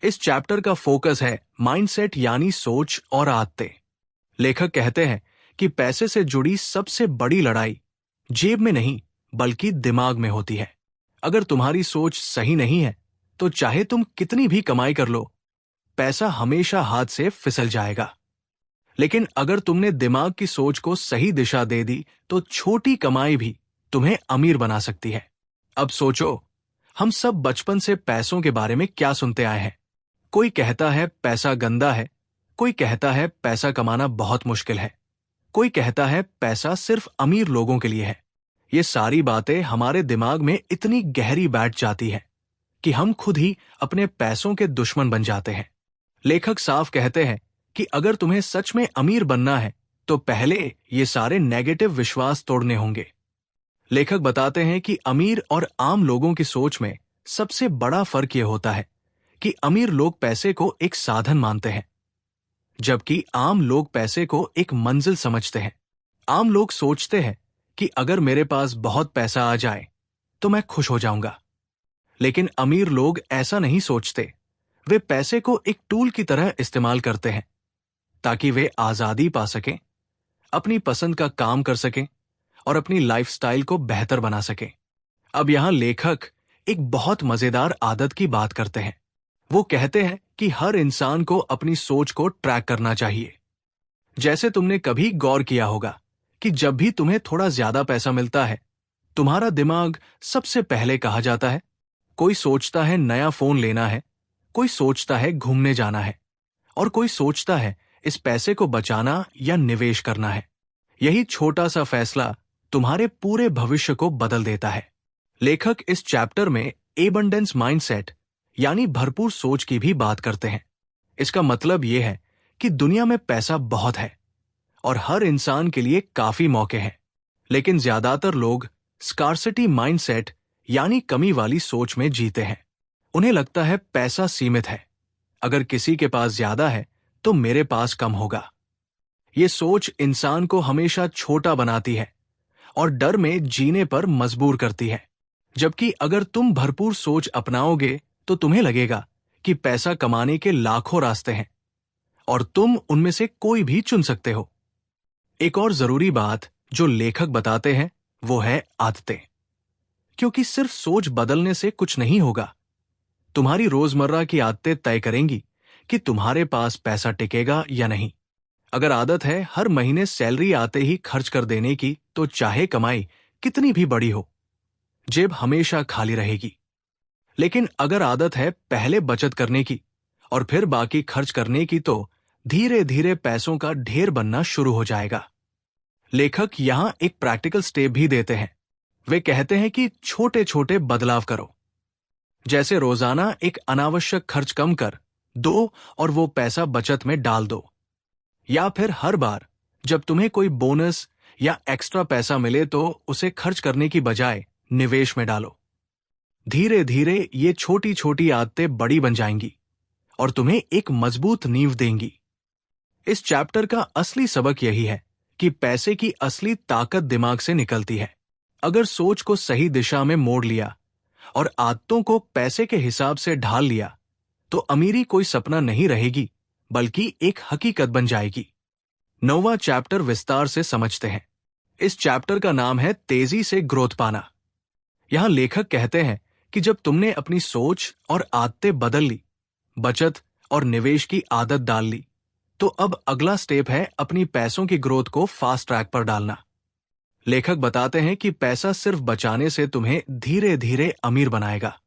इस चैप्टर का फोकस है माइंडसेट यानी सोच और आदतें। लेखक कहते हैं कि पैसे से जुड़ी सबसे बड़ी लड़ाई जेब में नहीं बल्कि दिमाग में होती है। अगर तुम्हारी सोच सही नहीं है तो चाहे तुम कितनी भी कमाई कर लो, पैसा हमेशा हाथ से फिसल जाएगा। लेकिन अगर तुमने दिमाग की सोच को सही दिशा दे दी तो छोटी कमाई भी तुम्हें अमीर बना सकती है। अब सोचो, हम सब बचपन से पैसों के बारे में क्या सुनते आए हैं। कोई कहता है पैसा गंदा है, कोई कहता है पैसा कमाना बहुत मुश्किल है, कोई कहता है पैसा सिर्फ अमीर लोगों के लिए है। ये सारी बातें हमारे दिमाग में इतनी गहरी बैठ जाती हैं कि हम खुद ही अपने पैसों के दुश्मन बन जाते हैं। लेखक साफ कहते हैं कि अगर तुम्हें सच में अमीर बनना है तो पहले ये सारे नेगेटिव विश्वास तोड़ने होंगे। लेखक बताते हैं कि अमीर और आम लोगों की सोच में सबसे बड़ा फर्क ये होता है कि अमीर लोग पैसे को एक साधन मानते हैं, जबकि आम लोग पैसे को एक मंजिल समझते हैं। आम लोग सोचते हैं कि अगर मेरे पास बहुत पैसा आ जाए तो मैं खुश हो जाऊंगा। लेकिन अमीर लोग ऐसा नहीं सोचते। वे पैसे को एक टूल की तरह इस्तेमाल करते हैं ताकि वे आजादी पा सकें, अपनी पसंद का काम कर सकें और अपनी लाइफस्टाइल को बेहतर बना सकें। अब यहां लेखक एक बहुत मजेदार आदत की बात करते हैं। वो कहते हैं कि हर इंसान को अपनी सोच को ट्रैक करना चाहिए। जैसे तुमने कभी गौर किया होगा कि जब भी तुम्हें थोड़ा ज्यादा पैसा मिलता है, तुम्हारा दिमाग सबसे पहले कहाँ जाता है? कोई सोचता है नया फोन लेना है, कोई सोचता है घूमने जाना है और कोई सोचता है इस पैसे को बचाना या निवेश करना है। यही छोटा सा फैसला तुम्हारे पूरे भविष्य को बदल देता है। लेखक इस चैप्टर में एबंडेंस माइंडसेट यानी भरपूर सोच की भी बात करते हैं। इसका मतलब यह है कि दुनिया में पैसा बहुत है और हर इंसान के लिए काफी मौके हैं, लेकिन ज्यादातर लोग स्कार्सिटी माइंडसेट यानी कमी वाली सोच में जीते हैं। उन्हें लगता है पैसा सीमित है, अगर किसी के पास ज्यादा है तो मेरे पास कम होगा। ये सोच इंसान को हमेशा छोटा बनाती है और डर में जीने पर मजबूर करती है। जबकि अगर तुम भरपूर सोच अपनाओगे तो तुम्हें लगेगा कि पैसा कमाने के लाखों रास्ते हैं और तुम उनमें से कोई भी चुन सकते हो। एक और जरूरी बात जो लेखक बताते हैं वो है आदतें, क्योंकि सिर्फ सोच बदलने से कुछ नहीं होगा। तुम्हारी रोजमर्रा की आदतें तय करेंगी कि तुम्हारे पास पैसा टिकेगा या नहीं। अगर आदत है हर महीने सैलरी आते ही खर्च कर देने की, तो चाहे कमाई कितनी भी बड़ी हो, जेब हमेशा खाली रहेगी। लेकिन अगर आदत है पहले बचत करने की और फिर बाकी खर्च करने की, तो धीरे धीरे पैसों का ढेर बनना शुरू हो जाएगा। लेखक यहां एक प्रैक्टिकल स्टेप भी देते हैं। वे कहते हैं कि छोटे छोटे बदलाव करो, जैसे रोजाना एक अनावश्यक खर्च कम कर दो और वो पैसा बचत में डाल दो, या फिर हर बार जब तुम्हें कोई बोनस या एक्स्ट्रा पैसा मिले तो उसे खर्च करने की बजाय निवेश में डालो। धीरे धीरे ये छोटी छोटी आदतें बड़ी बन जाएंगी और तुम्हें एक मजबूत नींव देंगी। इस चैप्टर का असली सबक यही है कि पैसे की असली ताकत दिमाग से निकलती है। अगर सोच को सही दिशा में मोड़ लिया और आदतों को पैसे के हिसाब से ढाल लिया तो अमीरी कोई सपना नहीं रहेगी बल्कि एक हकीकत बन जाएगी। 9वां चैप्टर विस्तार से समझते हैं। इस चैप्टर का नाम है तेजी से ग्रोथ पाना। यहां लेखक कहते हैं कि जब तुमने अपनी सोच और आदतें बदल ली, बचत और निवेश की आदत डाल ली, तो अब अगला स्टेप है अपनी पैसों की ग्रोथ को फास्ट ट्रैक पर डालना। लेखक बताते हैं कि पैसा सिर्फ बचाने से तुम्हें धीरे धीरे अमीर बनाएगा,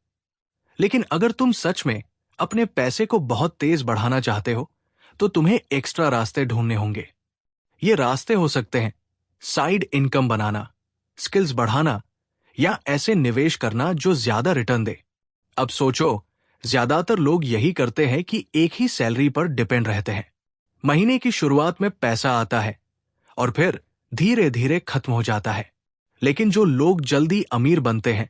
लेकिन अगर तुम सच में अपने पैसे को बहुत तेज बढ़ाना चाहते हो तो तुम्हें एक्स्ट्रा रास्ते ढूंढने होंगे। ये रास्ते हो सकते हैं साइड इनकम बनाना, स्किल्स बढ़ाना या ऐसे निवेश करना जो ज्यादा रिटर्न दे। अब सोचो, ज्यादातर लोग यही करते हैं कि एक ही सैलरी पर डिपेंड रहते हैं। महीने की शुरुआत में पैसा आता है और फिर धीरे धीरे खत्म हो जाता है। लेकिन जो लोग जल्दी अमीर बनते हैं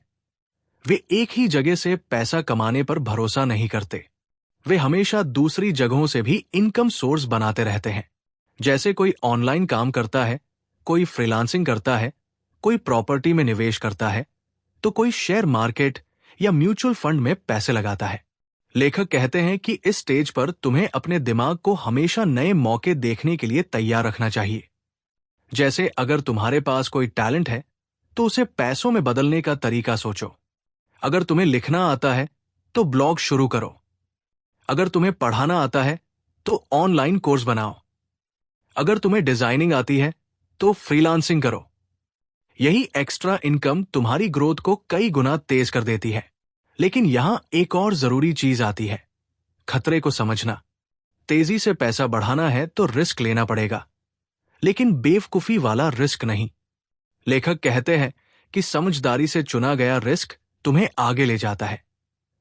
वे एक ही जगह से पैसा कमाने पर भरोसा नहीं करते। वे हमेशा दूसरी जगहों से भी इनकम सोर्स बनाते रहते हैं। जैसे कोई ऑनलाइन काम करता है, कोई फ्रीलांसिंग करता है, कोई प्रॉपर्टी में निवेश करता है, तो कोई शेयर मार्केट या म्यूचुअल फंड में पैसे लगाता है। लेखक कहते हैं कि इस स्टेज पर तुम्हें अपने दिमाग को हमेशा नए मौके देखने के लिए तैयार रखना चाहिए। जैसे अगर तुम्हारे पास कोई टैलेंट है तो उसे पैसों में बदलने का तरीका सोचो। अगर तुम्हें लिखना आता है तो ब्लॉग शुरू करो। अगर तुम्हें पढ़ाना आता है तो ऑनलाइन कोर्स बनाओ। अगर तुम्हें डिजाइनिंग आती है तो फ्रीलांसिंग करो। यही एक्स्ट्रा इनकम तुम्हारी ग्रोथ को कई गुना तेज कर देती है। लेकिन यहां एक और जरूरी चीज आती है, खतरे को समझना। तेजी से पैसा बढ़ाना है तो रिस्क लेना पड़ेगा, लेकिन बेवकूफी वाला रिस्क नहीं। लेखक कहते हैं कि समझदारी से चुना गया रिस्क तुम्हें आगे ले जाता है,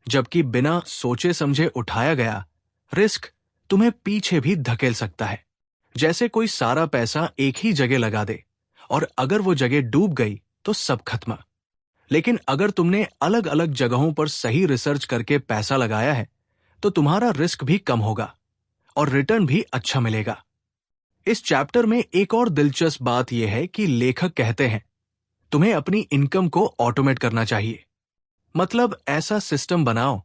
जबकि बिना सोचे समझे उठाया गया रिस्क तुम्हें पीछे भी धकेल सकता है। जैसे कोई सारा पैसा एक ही जगह लगा दे और अगर वो जगह डूब गई तो सब खत्म। लेकिन अगर तुमने अलग अलग जगहों पर सही रिसर्च करके पैसा लगाया है तो तुम्हारा रिस्क भी कम होगा और रिटर्न भी अच्छा मिलेगा। इस चैप्टर में एक और दिलचस्प बात यह है कि लेखक कहते हैं तुम्हें अपनी इनकम को ऑटोमेट करना चाहिए। मतलब ऐसा सिस्टम बनाओ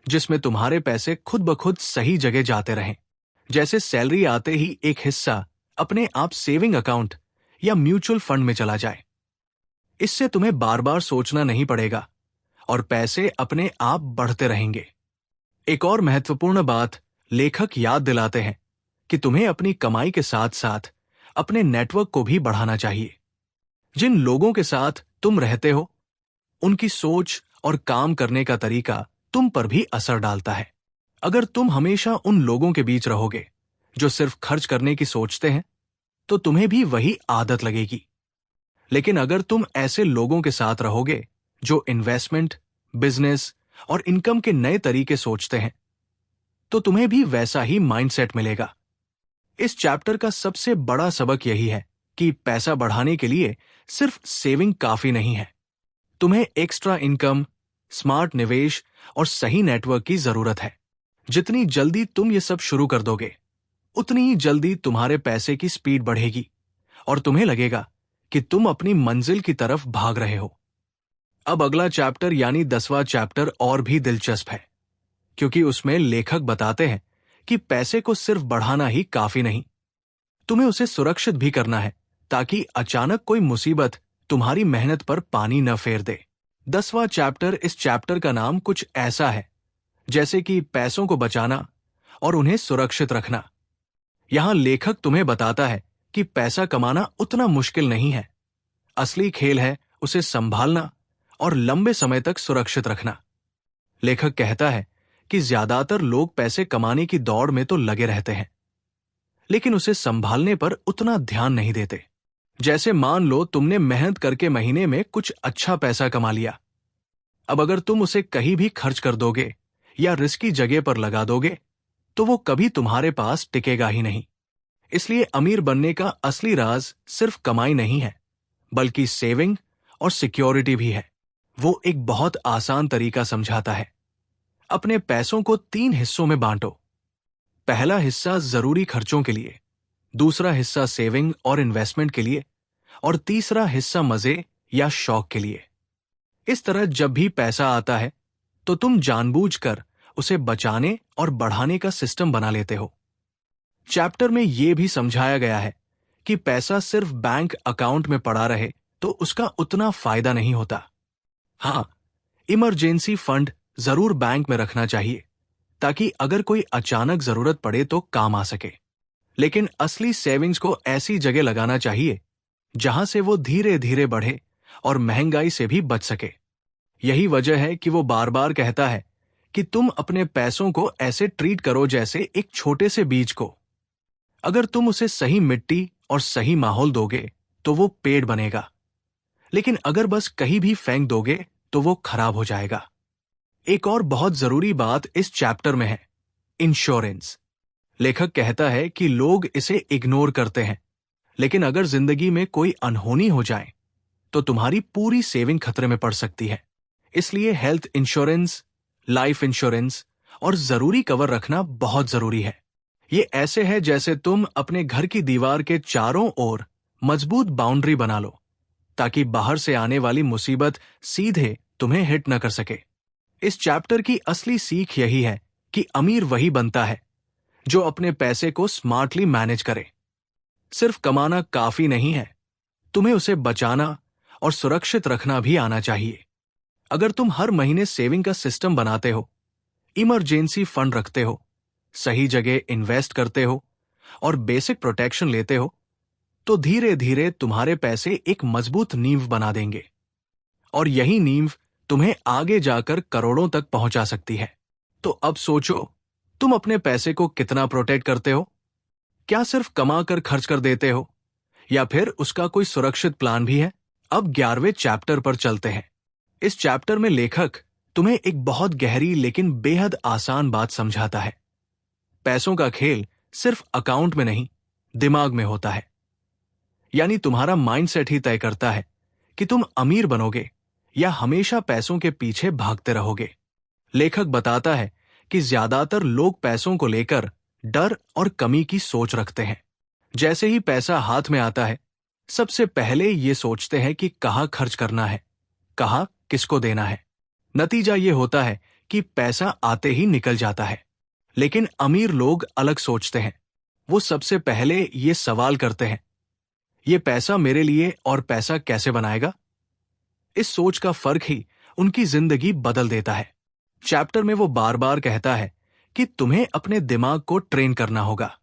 जिसमें तुम्हारे पैसे खुद ब खुद सही जगह जाते रहें। जैसे सैलरी आते ही एक हिस्सा अपने आप सेविंग अकाउंट या म्यूचुअल फंड में चला जाए। इससे तुम्हें बार बार सोचना नहीं पड़ेगा और पैसे अपने आप बढ़ते रहेंगे। एक और महत्वपूर्ण बात लेखक याद दिलाते हैं कि तुम्हें अपनी कमाई के साथ साथ अपने नेटवर्क को भी बढ़ाना चाहिए। जिन लोगों के साथ तुम रहते हो उनकी सोच और काम करने का तरीका तुम पर भी असर डालता है। अगर तुम हमेशा उन लोगों के बीच रहोगे जो सिर्फ खर्च करने की सोचते हैं तो तुम्हें भी वही आदत लगेगी। लेकिन अगर तुम ऐसे लोगों के साथ रहोगे जो इन्वेस्टमेंट, बिजनेस और इनकम के नए तरीके सोचते हैं तो तुम्हें भी वैसा ही माइंडसेट मिलेगा। इस चैप्टर का सबसे बड़ा सबक यही है कि पैसा बढ़ाने के लिए सिर्फ सेविंग काफी नहीं है। तुम्हें एक्स्ट्रा इनकम, स्मार्ट निवेश और सही नेटवर्क की जरूरत है। जितनी जल्दी तुम ये सब शुरू कर दोगे उतनी ही जल्दी तुम्हारे पैसे की स्पीड बढ़ेगी और तुम्हें लगेगा कि तुम अपनी मंजिल की तरफ भाग रहे हो। अब अगला चैप्टर यानी 10वां चैप्टर और भी दिलचस्प है, क्योंकि उसमें लेखक बताते हैं कि पैसे को सिर्फ बढ़ाना ही काफी नहीं, तुम्हें उसे सुरक्षित भी करना है ताकि अचानक कोई मुसीबत तुम्हारी मेहनत पर पानी न फेर दे। 10वां चैप्टर, इस चैप्टर का नाम कुछ ऐसा है जैसे कि पैसों को बचाना और उन्हें सुरक्षित रखना। यहां लेखक तुम्हें बताता है कि पैसा कमाना उतना मुश्किल नहीं है। असली खेल है उसे संभालना और लंबे समय तक सुरक्षित रखना। लेखक कहता है कि ज्यादातर लोग पैसे कमाने की दौड़ में तो लगे रहते हैं, लेकिन उसे संभालने पर उतना ध्यान नहीं देते। जैसे मान लो तुमने मेहनत करके महीने में कुछ अच्छा पैसा कमा लिया। अब अगर तुम उसे कहीं भी खर्च कर दोगे या रिस्की जगह पर लगा दोगे तो वो कभी तुम्हारे पास टिकेगा ही नहीं। इसलिए अमीर बनने का असली राज सिर्फ कमाई नहीं है, बल्कि सेविंग और सिक्योरिटी भी है। वो एक बहुत आसान तरीका समझाता है। अपने पैसों को 3 हिस्सों में बांटो। पहला हिस्सा जरूरी खर्चों के लिए, दूसरा हिस्सा सेविंग और इन्वेस्टमेंट के लिए और तीसरा हिस्सा मजे या शौक के लिए। इस तरह जब भी पैसा आता है तो तुम जानबूझकर उसे बचाने और बढ़ाने का सिस्टम बना लेते हो। चैप्टर में यह भी समझाया गया है कि पैसा सिर्फ बैंक अकाउंट में पड़ा रहे तो उसका उतना फायदा नहीं होता। हाँ, इमरजेंसी फंड जरूर बैंक में रखना चाहिए ताकि अगर कोई अचानक जरूरत पड़े तो काम आ सके। लेकिन असली सेविंग्स को ऐसी जगह लगाना चाहिए जहां से वो धीरे धीरे बढ़े और महंगाई से भी बच सके। यही वजह है कि वो बार बार कहता है कि तुम अपने पैसों को ऐसे ट्रीट करो जैसे एक छोटे से बीज को। अगर तुम उसे सही मिट्टी और सही माहौल दोगे तो वो पेड़ बनेगा, लेकिन अगर बस कहीं भी फेंक दोगे तो वो खराब हो जाएगा। एक और बहुत जरूरी बात इस चैप्टर में है, इंश्योरेंस। लेखक कहता है कि लोग इसे इग्नोर करते हैं, लेकिन अगर जिंदगी में कोई अनहोनी हो जाए तो तुम्हारी पूरी सेविंग खतरे में पड़ सकती है। इसलिए हेल्थ इंश्योरेंस, लाइफ इंश्योरेंस और जरूरी कवर रखना बहुत जरूरी है। ये ऐसे है जैसे तुम अपने घर की दीवार के चारों ओर मजबूत बाउंड्री बना लो, ताकि बाहर से आने वाली मुसीबत सीधे तुम्हें हिट न कर सके। इस चैप्टर की असली सीख यही है कि अमीर वही बनता है जो अपने पैसे को स्मार्टली मैनेज करे। सिर्फ कमाना काफी नहीं है, तुम्हें उसे बचाना और सुरक्षित रखना भी आना चाहिए। अगर तुम हर महीने सेविंग का सिस्टम बनाते हो, इमरजेंसी फंड रखते हो, सही जगह इन्वेस्ट करते हो और बेसिक प्रोटेक्शन लेते हो, तो धीरे धीरे तुम्हारे पैसे एक मजबूत नींव बना देंगे। और यही नींव तुम्हें आगे जाकर करोड़ों तक पहुंचा सकती है। तो अब सोचो, तुम अपने पैसे को कितना प्रोटेक्ट करते हो? क्या सिर्फ कमा कर खर्च कर देते हो, या फिर उसका कोई सुरक्षित प्लान भी है? अब 11वें चैप्टर पर चलते हैं। इस चैप्टर में लेखक तुम्हें एक बहुत गहरी लेकिन बेहद आसान बात समझाता है। पैसों का खेल सिर्फ अकाउंट में नहीं, दिमाग में होता है। यानी तुम्हारा माइंडसेट ही तय करता है कि तुम अमीर बनोगे या हमेशा पैसों के पीछे भागते रहोगे। लेखक बताता है कि ज्यादातर लोग पैसों को लेकर डर और कमी की सोच रखते हैं। जैसे ही पैसा हाथ में आता है, सबसे पहले ये सोचते हैं कि कहाँ खर्च करना है, कहाँ किसको देना है। नतीजा ये होता है कि पैसा आते ही निकल जाता है। लेकिन अमीर लोग अलग सोचते हैं। वो सबसे पहले ये सवाल करते हैं, ये पैसा मेरे लिए और पैसा कैसे बनाएगा? इस सोच का फर्क ही उनकी जिंदगी बदल देता है। चैप्टर में वो बार बार कहता है कि तुम्हें अपने दिमाग को ट्रेन करना होगा।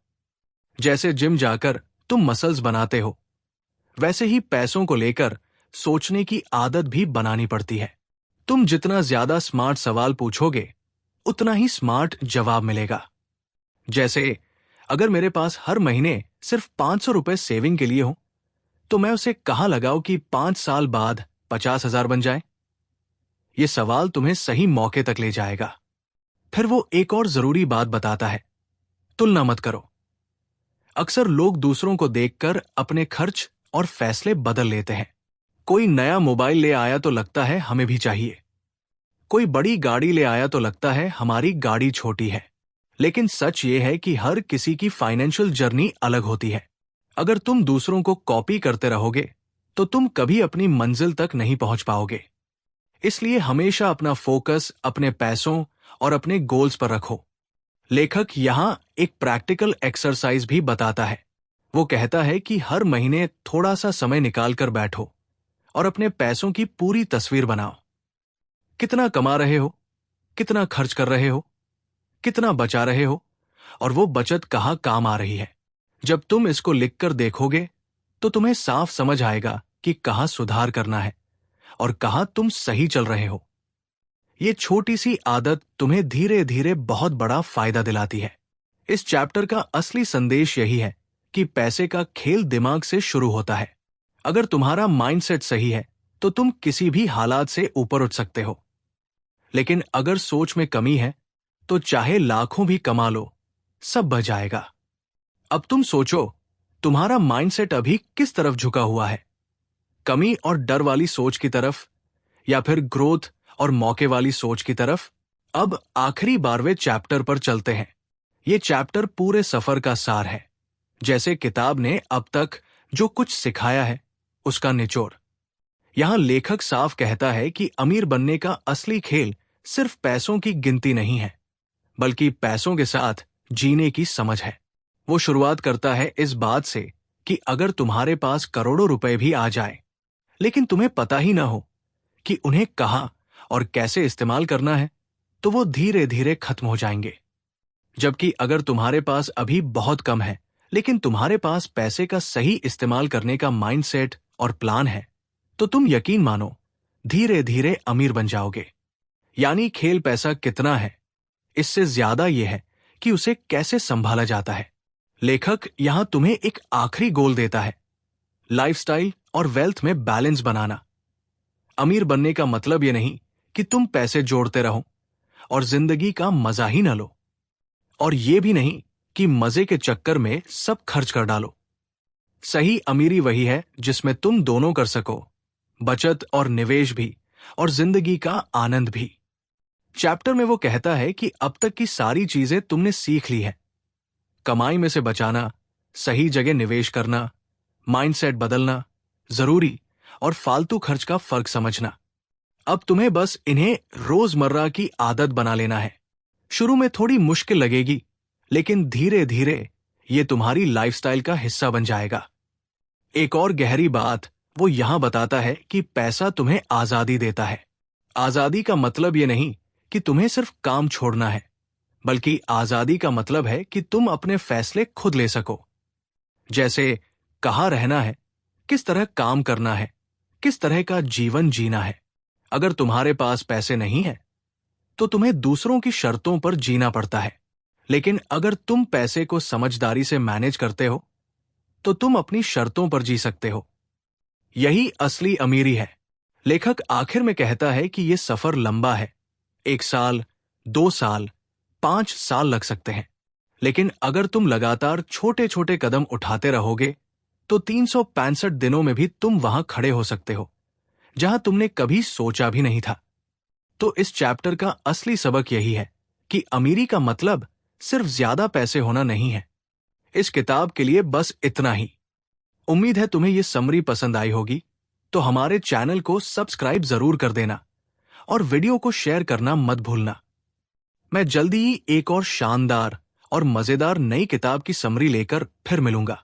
जैसे जिम जाकर तुम मसल्स बनाते हो, वैसे ही पैसों को लेकर सोचने की आदत भी बनानी पड़ती है। तुम जितना ज्यादा स्मार्ट सवाल पूछोगे, उतना ही स्मार्ट जवाब मिलेगा। जैसे अगर मेरे पास हर महीने सिर्फ 500 रुपए सेविंग के लिए हो, तो मैं उसे कहाँ लगाऊं कि 5 साल बाद 50,000 बन जाए? ये सवाल तुम्हें सही मौके तक ले जाएगा। फिर वो एक और जरूरी बात बताता है, तुलना मत करो। अक्सर लोग दूसरों को देखकर अपने खर्च और फैसले बदल लेते हैं। कोई नया मोबाइल ले आया तो लगता है हमें भी चाहिए। कोई बड़ी गाड़ी ले आया तो लगता है हमारी गाड़ी छोटी है। लेकिन सच ये है कि हर किसी की फाइनेंशियल जर्नी अलग होती है। अगर तुम दूसरों को कॉपी करते रहोगे, तो तुम कभी अपनी मंजिल तक नहीं पहुंच पाओगे। इसलिए हमेशा अपना फोकस अपने पैसों और अपने गोल्स पर रखो। लेखक यहां एक प्रैक्टिकल एक्सरसाइज भी बताता है। वो कहता है कि हर महीने थोड़ा सा समय निकाल कर बैठो और अपने पैसों की पूरी तस्वीर बनाओ। कितना कमा रहे हो, कितना खर्च कर रहे हो, कितना बचा रहे हो, और वो बचत कहाँ काम आ रही है। जब तुम इसको लिखकर देखोगे, तो तुम्हें साफ समझ आएगा कि कहाँ सुधार करना है और कहाँ तुम सही चल रहे हो। ये छोटी सी आदत तुम्हें धीरे धीरे बहुत बड़ा फायदा दिलाती है। इस चैप्टर का असली संदेश यही है कि पैसे का खेल दिमाग से शुरू होता है। अगर तुम्हारा माइंडसेट सही है, तो तुम किसी भी हालात से ऊपर उठ सकते हो। लेकिन अगर सोच में कमी है, तो चाहे लाखों भी कमा लो, सब बच जाएगा। अब तुम सोचो, तुम्हारा माइंडसेट अभी किस तरफ झुका हुआ है? कमी और डर वाली सोच की तरफ, या फिर ग्रोथ और मौके वाली सोच की तरफ? अब आखिरी 12वें चैप्टर पर चलते हैं। ये चैप्टर पूरे सफर का सार है। जैसे किताब ने अब तक जो कुछ सिखाया है, उसका निचोड़। यहां लेखक साफ कहता है कि अमीर बनने का असली खेल सिर्फ पैसों की गिनती नहीं है, बल्कि पैसों के साथ जीने की समझ है। वो शुरुआत करता है इस बात से कि अगर तुम्हारे पास करोड़ों रुपए भी आ जाए, लेकिन तुम्हें पता ही ना हो कि उन्हें कहाँ और कैसे इस्तेमाल करना है, तो वो धीरे धीरे खत्म हो जाएंगे। जबकि अगर तुम्हारे पास अभी बहुत कम है, लेकिन तुम्हारे पास पैसे का सही इस्तेमाल करने का माइंडसेट और प्लान है, तो तुम यकीन मानो धीरे धीरे अमीर बन जाओगे। यानी खेल पैसा कितना है, इससे ज्यादा यह है कि उसे कैसे संभाला जाता है। लेखक यहां तुम्हें एक आखिरी गोल देता है, लाइफस्टाइल और वेल्थ में बैलेंस बनाना। अमीर बनने का मतलब यह नहीं कि तुम पैसे जोड़ते रहो और जिंदगी का मजा ही न लो, और यह भी नहीं कि मजे के चक्कर में सब खर्च कर डालो। सही अमीरी वही है जिसमें तुम दोनों कर सको, बचत और निवेश भी, और जिंदगी का आनंद भी। चैप्टर में वो कहता है कि अब तक की सारी चीजें तुमने सीख ली है। कमाई में से बचाना, सही जगह निवेश करना, माइंडसेट बदलना, जरूरी और फालतू खर्च का फर्क समझना। अब तुम्हें बस इन्हें रोजमर्रा की आदत बना लेना है। शुरू में थोड़ी मुश्किल लगेगी, लेकिन धीरे धीरे ये तुम्हारी लाइफस्टाइल का हिस्सा बन जाएगा। एक और गहरी बात वो यहां बताता है कि पैसा तुम्हें आजादी देता है। आजादी का मतलब ये नहीं कि तुम्हें सिर्फ काम छोड़ना है, बल्कि आजादी का मतलब है कि तुम अपने फैसले खुद ले सको। जैसे कहाँ रहना है, किस तरह काम करना है, किस तरह का जीवन जीना है। अगर तुम्हारे पास पैसे नहीं है तो तुम्हें दूसरों की शर्तों पर जीना पड़ता है, लेकिन अगर तुम पैसे को समझदारी से मैनेज करते हो तो तुम अपनी शर्तों पर जी सकते हो। यही असली अमीरी है। लेखक आखिर में कहता है कि यह सफर लंबा है। 1 साल, 2 साल, 5 साल लग सकते हैं, लेकिन अगर तुम लगातार छोटे छोटे कदम उठाते रहोगे तो 365 दिनों में भी तुम वहां खड़े हो सकते हो जहां तुमने कभी सोचा भी नहीं था। तो इस चैप्टर का असली सबक यही है कि अमीरी का मतलब सिर्फ ज्यादा पैसे होना नहीं है। इस किताब के लिए बस इतना ही। उम्मीद है तुम्हें यह समरी पसंद आई होगी, तो हमारे चैनल को सब्सक्राइब जरूर कर देना और वीडियो को शेयर करना मत भूलना। मैं जल्दी ही एक और शानदार और मजेदार नई किताब की समरी लेकर फिर मिलूंगा।